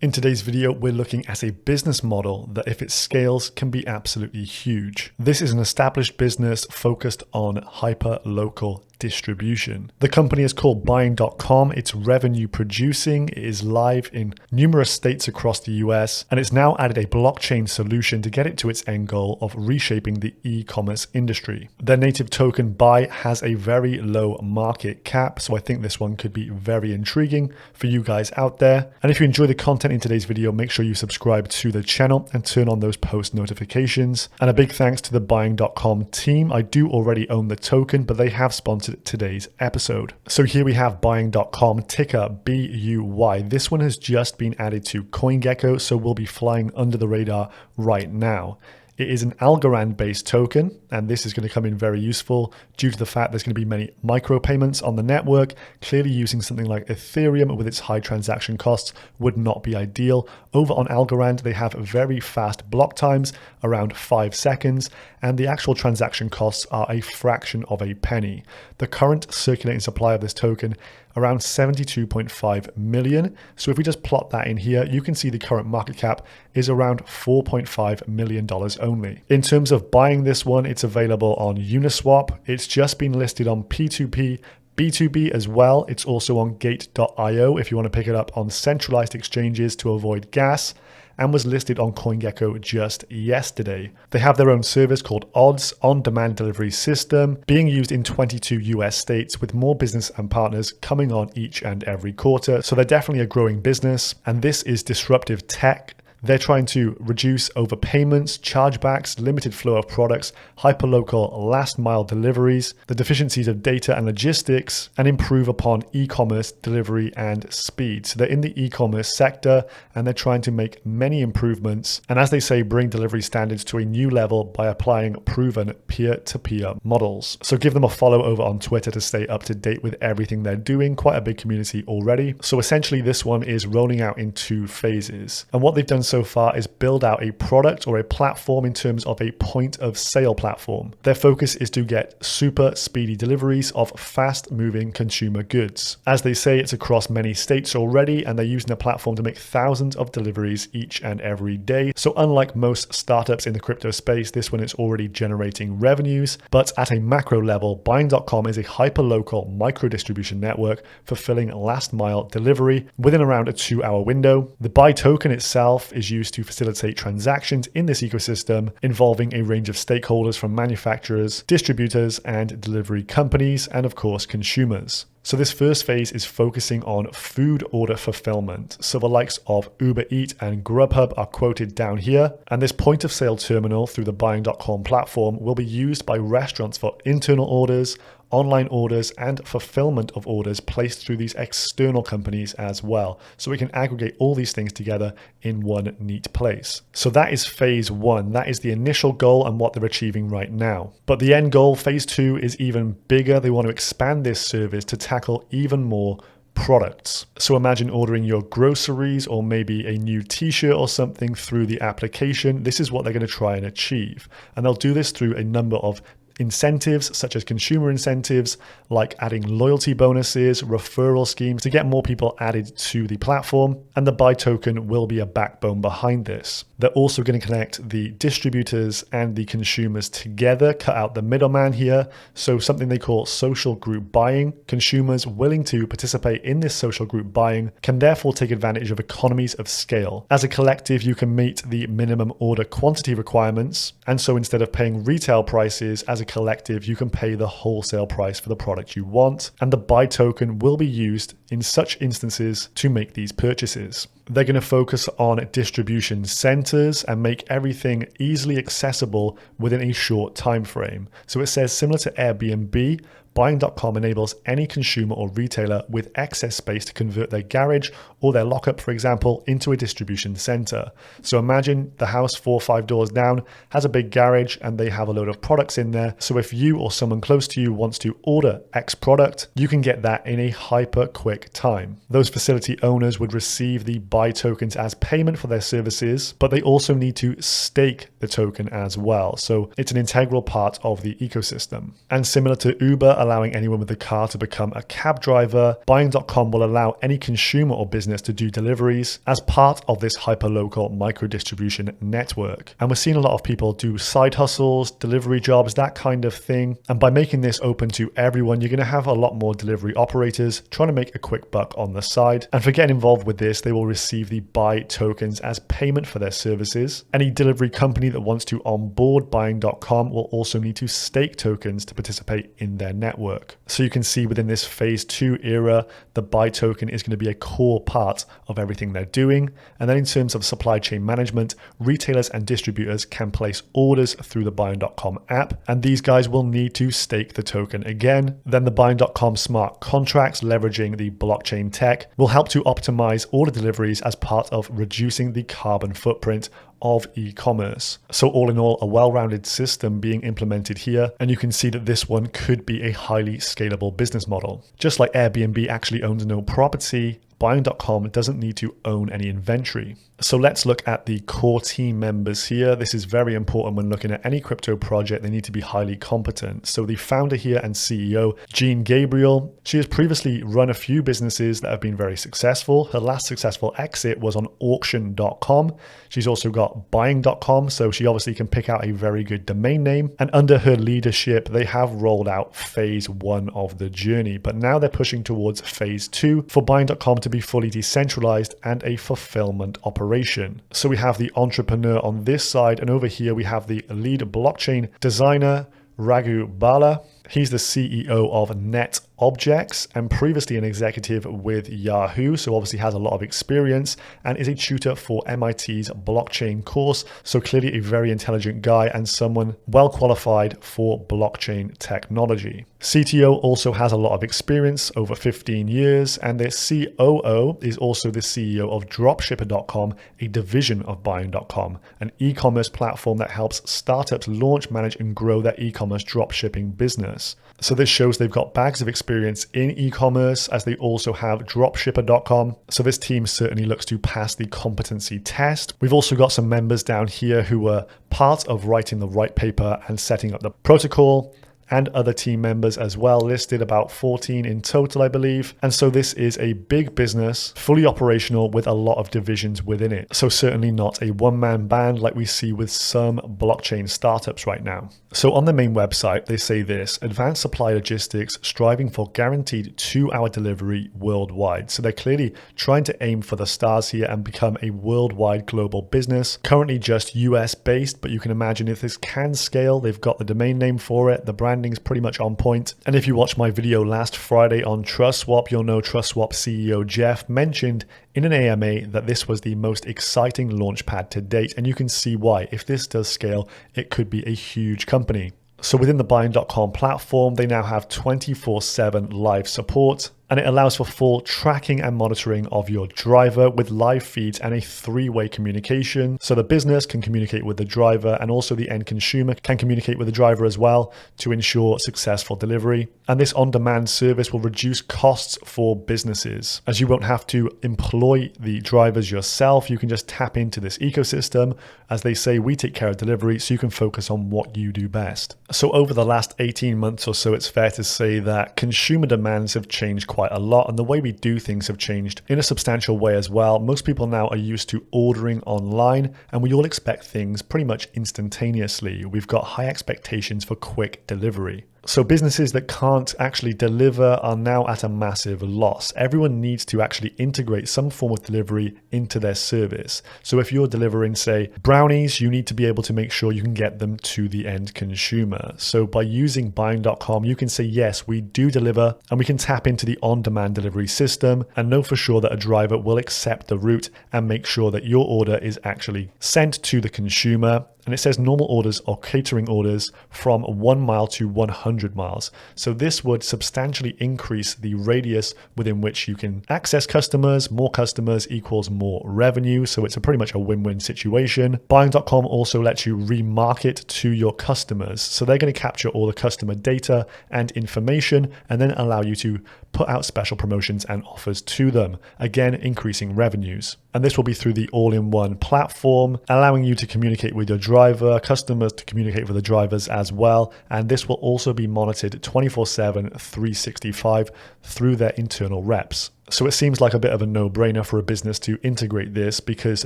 In today's video, we're looking at a business model that if it scales can be absolutely huge. This is an established business focused on hyper-local distribution. The company is called Buying.com. It's revenue producing. It is live in numerous states across the US, and it's now added a blockchain solution to get it to its end goal of reshaping the e-commerce industry. Their native token Buy has a very low market cap, so I think this one could be very intriguing for you guys out there. And if you enjoy the content in today's video, make sure you subscribe to the channel and turn on those post notifications. And a big thanks to the Buying.com team. I do already own the token, but they have sponsored today's episode. So here we have Buying.com, ticker BUY. This one has just been added to CoinGecko, so we'll be flying under the radar right now. It is an Algorand-based token, and this is going to come in very useful due to the fact there's going to be many micropayments on the network. Clearly using something like Ethereum with its high transaction costs would not be ideal. Over on Algorand, they have very fast block times, around 5 seconds, and the actual transaction costs are a fraction of a penny. The current circulating supply of this token around 72.5 million. So if we just plot that in here, you can see the current market cap is around $4.5 million only. In terms of buying this one, it's available on Uniswap. It's just been listed on P2P, B2B as well. It's also on Gate.io if you want to pick it up on centralized exchanges to avoid gas, and was listed on CoinGecko just yesterday. They have their own service called Odds, on-demand delivery system, being used in 22 US states with more business and partners coming on each and every quarter. So they're definitely a growing business, and this is disruptive tech. They're trying to reduce overpayments, chargebacks, limited flow of products, hyperlocal last mile deliveries, the deficiencies of data and logistics, and improve upon e-commerce delivery and speed. So they're in the e-commerce sector, and they're trying to make many improvements. And as they say, bring delivery standards to a new level by applying proven peer-to-peer models. So give them a follow over on Twitter to stay up to date with everything they're doing. Quite a big community already. So essentially this one is rolling out in 2 phases. And what they've done so far is build out a product or a platform in terms of a point of sale platform. Their focus is to get super speedy deliveries of fast moving consumer goods. As they say, it's across many states already, and they're using the platform to make thousands of deliveries each and every day. So unlike most startups in the crypto space, this one is already generating revenues, but at a macro level, Buying.com is a hyper-local micro distribution network fulfilling last mile delivery within around a 2-hour window. The Buy token itself is used to facilitate transactions in this ecosystem involving a range of stakeholders from manufacturers, distributors, and delivery companies, and of course consumers. So this first phase is focusing on food order fulfillment. So the likes of Uber Eats and Grubhub are quoted down here. And this point of sale terminal through the Buying.com platform will be used by restaurants for internal orders, online orders, and fulfillment of orders placed through these external companies as well. So we can aggregate all these things together in one neat place. So that is phase 1. That is the initial goal and what they're achieving right now. But the end goal, phase 2, is even bigger. They want to expand this service to tackle even more products. So imagine ordering your groceries or maybe a new t-shirt or something through the application. This is what they're going to try and achieve. And they'll do this through a number of incentives, such as consumer incentives, like adding loyalty bonuses, referral schemes to get more people added to the platform. And the Buy token will be a backbone behind this. They're also going to connect the distributors and the consumers together, cut out the middleman here. So something they call social group buying. Consumers willing to participate in this social group buying can therefore take advantage of economies of scale. As a collective, you can meet the minimum order quantity requirements. And so instead of paying retail prices, as a collective, you can pay the wholesale price for the product you want. And the Buy token will be used in such instances to make these purchases. They're going to focus on distribution centers and make everything easily accessible within a short time frame. So it says, similar to Airbnb, Buying.com enables any consumer or retailer with excess space to convert their garage or their lockup, for example, into a distribution center. So imagine the house 4 or 5 doors down has a big garage and they have a load of products in there. So if you or someone close to you wants to order X product, you can get that in a hyper quick time. Those facility owners would receive the buy tokens as payment for their services, but they also need to stake the token as well. So it's an integral part of the ecosystem. And similar to Uber allowing anyone with a car to become a cab driver, Buying.com will allow any consumer or business to do deliveries as part of this hyperlocal micro distribution network. And we're seeing a lot of people do side hustles, delivery jobs, that kind of thing. And by making this open to everyone, you're going to have a lot more delivery operators trying to make a quick buck on the side. And for getting involved with this, they will receive the buy tokens as payment for their services. Any delivery company that wants to onboard Buying.com will also need to stake tokens to participate in their network. So you can see within this phase 2 era, the buy token is going to be a core part of everything they're doing. And then in terms of supply chain management, retailers and distributors can place orders through the Buying.com app, and these guys will need to stake the token again. Then the Buying.com smart contracts, leveraging the blockchain tech, will help to optimize order deliveries as part of reducing the carbon footprint of e-commerce. So all in all, a well-rounded system being implemented here, and you can see that this one could be a highly scalable business model. Just like Airbnb actually owns no property, Buying.com doesn't need to own any inventory. So let's look at the core team members here. This is very important when looking at any crypto project. They need to be highly competent. So the founder here and CEO, Jean Gabriel, she has previously run a few businesses that have been very successful. Her last successful exit was on auction.com. She's also got buying.com, so she obviously can pick out a very good domain name. And under her leadership, they have rolled out phase 1 of the journey, but now they're pushing towards phase 2 for buying.com to be fully decentralized and a fulfillment operation. So we have the entrepreneur on this side, and over here we have the lead blockchain designer, Raghu Bala. He's the CEO of Net Objects and previously an executive with Yahoo, so obviously has a lot of experience and is a tutor for MIT's blockchain course. So clearly a very intelligent guy and someone well qualified for blockchain technology. CTO also has a lot of experience, over 15 years, and their COO is also the CEO of Dropshipper.com, a division of Buying.com, an e-commerce platform that helps startups launch, manage, and grow their e-commerce dropshipping business. So this shows they've got bags of experience in e-commerce, as they also have Dropshipper.com. So this team certainly looks to pass the competency test. We've also got some members down here who were part of writing the white paper and setting up the protocol, and other team members as well, listed about 14 in total, I believe. And so this is a big business, fully operational with a lot of divisions within it. So certainly not a one-man band like we see with some blockchain startups right now. So on the main website, they say this: advanced supply logistics striving for guaranteed 2-hour delivery worldwide. So they're clearly trying to aim for the stars here and become a worldwide global business. Currently just US based, but you can imagine if this can scale, they've got the domain name for it, the branding is pretty much on point. And if you watched my video last Friday on TrustSwap, you'll know TrustSwap CEO Jeff mentioned in an AMA that this was the most exciting launchpad to date, and you can see why. If this does scale, it could be a huge company. So within the Buying.com platform, they now have 24/7 live support, and it allows for full tracking and monitoring of your driver with live feeds and a 3-way communication. So the business can communicate with the driver, and also the end consumer can communicate with the driver as well to ensure successful delivery. And this on-demand service will reduce costs for businesses, as you won't have to employ the drivers yourself. You can just tap into this ecosystem. As they say, we take care of delivery, so you can focus on what you do best. So over the last 18 months or so, it's fair to say that consumer demands have changed quite a lot, and the way we do things have changed in a substantial way as well. Most people now are used to ordering online, and we all expect things pretty much instantaneously. We've got high expectations for quick delivery. So businesses that can't actually deliver are now at a massive loss. Everyone needs to actually integrate some form of delivery into their service. So if you're delivering, say, brownies, you need to be able to make sure you can get them to the end consumer. So by using Buying.com, you can say, yes, we do deliver, and we can tap into the on-demand delivery system and know for sure that a driver will accept the route and make sure that your order is actually sent to the consumer. And it says normal orders or catering orders from 1 mile to 100 miles. So this would substantially increase the radius within which you can access customers. More customers equals more revenue. So it's pretty much a win-win situation. Buying.com also lets you remarket to your customers. So they're going to capture all the customer data and information and then allow you to put out special promotions and offers to them, again, increasing revenues. And this will be through the all-in-one platform, allowing you to communicate with your driver, customers to communicate with the drivers as well. And this will also be monitored 24/7, 365 through their internal reps. So it seems like a bit of a no-brainer for a business to integrate this, because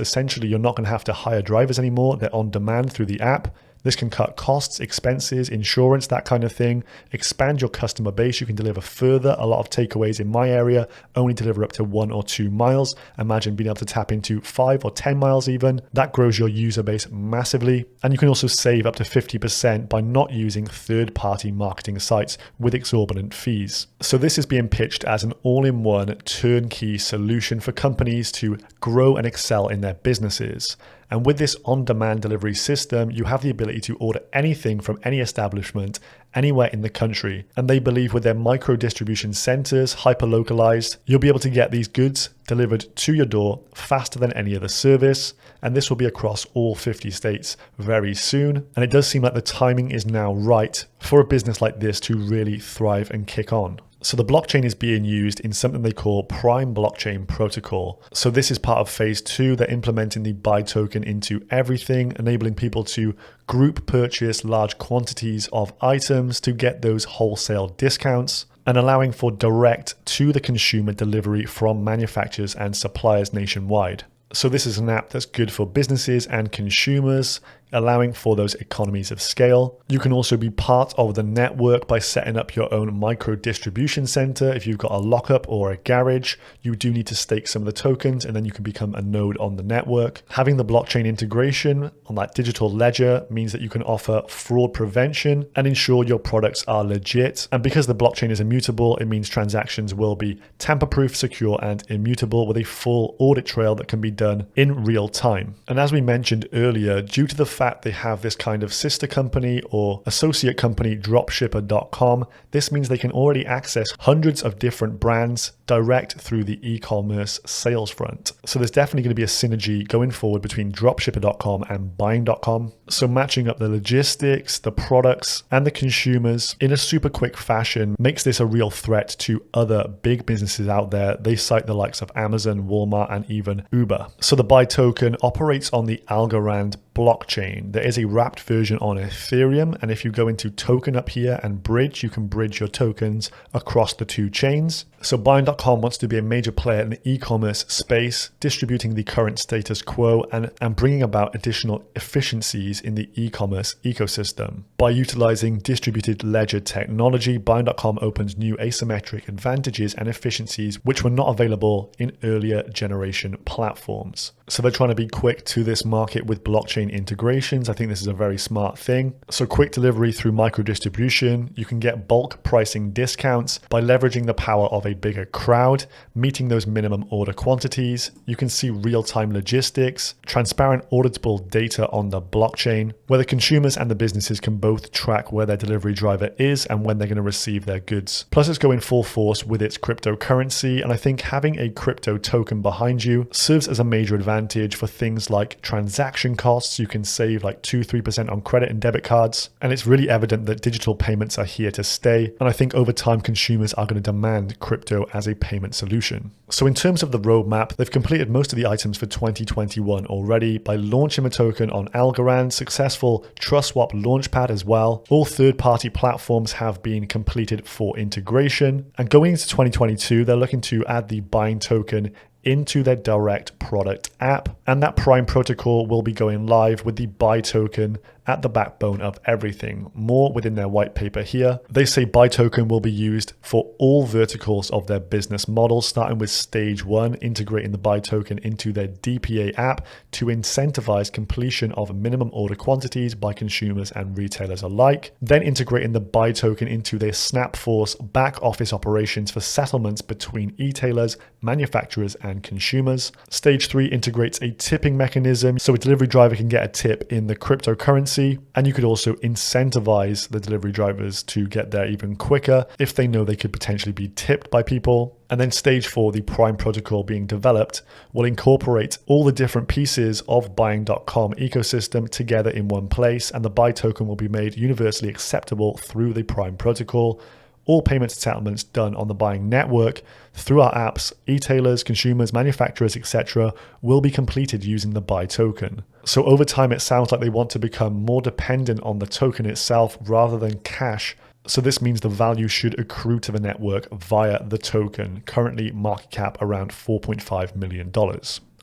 essentially you're not going to have to hire drivers anymore. They're on demand through the app. This can cut costs, expenses, insurance, that kind of thing. Expand your customer base. You can deliver further. A lot of takeaways in my area only deliver up to 1 or 2 miles. Imagine being able to tap into 5 or 10 miles even. That grows your user base massively. And you can also save up to 50% by not using third-party marketing sites with exorbitant fees. So this is being pitched as an all-in-one turnkey solution for companies to grow and excel in their businesses. And with this on-demand delivery system, you have the ability to order anything from any establishment anywhere in the country. And they believe with their micro distribution centers, hyper-localized, you'll be able to get these goods delivered to your door faster than any other service. And this will be across all 50 states very soon. And it does seem like the timing is now right for a business like this to really thrive and kick on. So the blockchain is being used in something they call Prime Blockchain Protocol. So this is part of phase 2. They're implementing the buy token into everything, enabling people to group purchase large quantities of items to get those wholesale discounts, and allowing for direct to the consumer delivery from manufacturers and suppliers nationwide. So this is an app that's good for businesses and consumers, allowing for those economies of scale. You can also be part of the network by setting up your own micro distribution center. If you've got a lockup or a garage, you do need to stake some of the tokens, and then you can become a node on the network. Having the blockchain integration on that digital ledger means that you can offer fraud prevention and ensure your products are legit. And because the blockchain is immutable, it means transactions will be tamper-proof, secure, and immutable, with a full audit trail that can be done in real time. And as we mentioned earlier, due to the fact they have this kind of sister company or associate company, dropshipper.com, this means they can already access hundreds of different brands direct through the e-commerce sales front. So there's definitely going to be a synergy going forward between dropshipper.com and buying.com. So matching up the logistics, the products, and the consumers in a super quick fashion makes this a real threat to other big businesses out there. They cite the likes of Amazon, Walmart, and even Uber. So the buy token operates on the Algorand blockchain. There is a wrapped version on Ethereum, and if you go into token up here and bridge, you can bridge your tokens across the 2 chains. So buying.com wants to be a major player in the e-commerce space, distributing the current status quo and bringing about additional efficiencies in the e-commerce ecosystem. By utilizing distributed ledger technology, buying.com opens new asymmetric advantages and efficiencies which were not available in earlier generation platforms. So they're trying to be quick to this market with blockchain integrations. I think this is a very smart thing. So quick delivery through micro distribution. You can get bulk pricing discounts by leveraging the power of a bigger crowd, meeting those minimum order quantities. You can see real-time logistics, transparent auditable data on the blockchain, where the consumers and the businesses can both track where their delivery driver is and when they're going to receive their goods. Plus it's going full force with its cryptocurrency, and I think having a crypto token behind you serves as a major advantage for things like transaction costs. You can save like 2-3% on credit and debit cards, and it's really evident that digital payments are here to stay, and I think over time consumers are going to demand crypto as a payment solution. So in terms of the roadmap, they've completed most of the items for 2021 already by launching a token on Algorand, successful TrustSwap launchpad as well. All third-party platforms have been completed for integration, and going into 2022, they're looking to add the buying token into their direct product app, and that Prime protocol will be going live with the buy token at the backbone of everything. More within their white paper here. They say buy token will be used for all verticals of their business model, starting with stage 1, integrating the buy token into their DPA app to incentivize completion of minimum order quantities by consumers and retailers alike. Then integrating the buy token into their Snapforce back office operations for settlements between e-tailers, manufacturers, and consumers. Stage 3 integrates a tipping mechanism so a delivery driver can get a tip in the cryptocurrency, and you could also incentivize the delivery drivers to get there even quicker if they know they could potentially be tipped by people. And then stage 4, the Prime protocol being developed, will incorporate all the different pieces of buying.com ecosystem together in one place, and the buy token will be made universally acceptable through the Prime protocol. all payments and settlements done on the buying network through our apps, e-tailers, consumers, manufacturers, etc. will be completed using the Buy token. So over time, it sounds like they want to become more dependent on the token itself rather than cash. So this means the value should accrue to the network via the token, currently market cap around $4.5 million.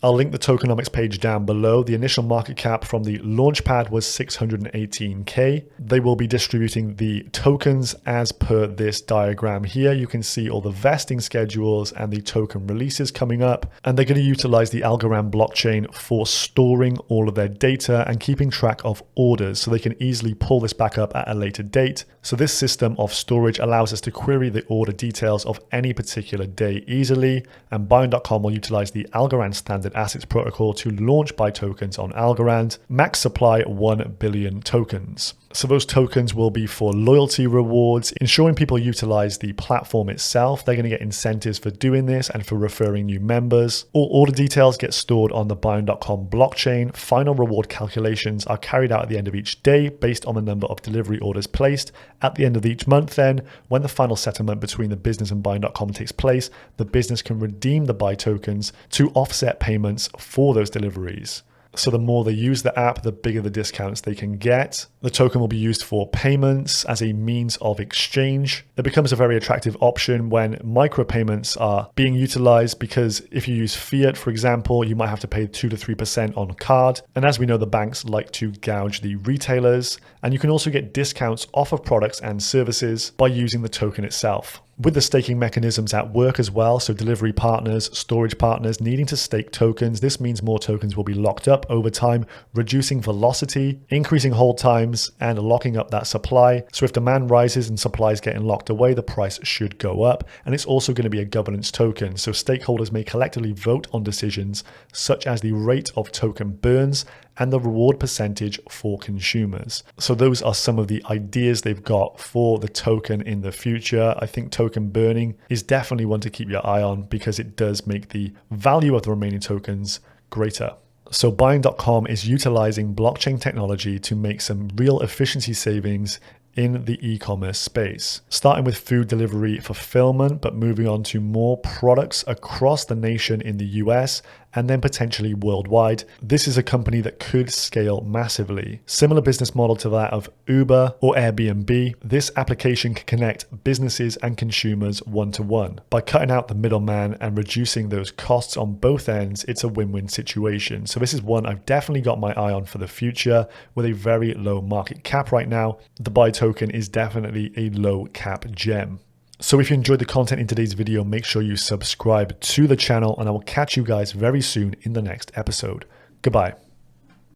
I'll link the tokenomics page down below. The initial market cap from the launchpad was 618K. They will be distributing the tokens as per this diagram here. You can see all the vesting schedules and the token releases coming up. And they're going to utilize the Algorand blockchain for storing all of their data and keeping track of orders so they can easily pull this back up at a later date. So this system of storage allows us to query the order details of any particular day easily. And Buying.com will utilize the Algorand standard assets protocol to launch Buy tokens on Algorand. Max supply 1 billion tokens. So those tokens will be for loyalty rewards, ensuring people utilize the platform itself. They're going to get incentives for doing this and for referring new members. All order details get stored on the Buying.com blockchain. Final reward calculations are carried out at the end of each day based on the number of delivery orders placed. At the end of each month then, when the final settlement between the business and Buying.com takes place, the business can redeem the Buy tokens to offset payments for those deliveries. So the more they use the app, the bigger the discounts they can get. The token will be used for payments as a means of exchange. It becomes a very attractive option when micropayments are being utilized, because if you use fiat, for example, you might have to pay 2 to 3% on card. And as we know, the banks like to gouge the retailers. And you can also get discounts off of products and services by using the token itself. With the staking mechanisms at work as well, so delivery partners, storage partners needing to stake tokens, this means more tokens will be locked up over time, reducing velocity, increasing hold times, and locking up that supply. So if demand rises and supply is getting locked away, the price should go up. And it's also going to be a governance token, so stakeholders may collectively vote on decisions such as the rate of token burns and the reward percentage for consumers. So those are some of the ideas they've got for the token in the future. I think token burning is definitely one to keep your eye on because it does make the value of the remaining tokens greater. So Buying.com is utilizing blockchain technology to make some real efficiency savings in the e-commerce space, starting with food delivery fulfillment, but moving on to more products across the nation in the US and then potentially worldwide. This is a company that could scale massively. Similar business model to that of Uber or Airbnb, this application can connect businesses and consumers one-to-one. By cutting out the middleman and reducing those costs on both ends, it's a win-win situation. So this is one I've definitely got my eye on for the future with a very low market cap right now. The Buy token is definitely a low cap gem. So if you enjoyed the content in today's video, make sure you subscribe to the channel and I will catch you guys very soon in the next episode. Goodbye.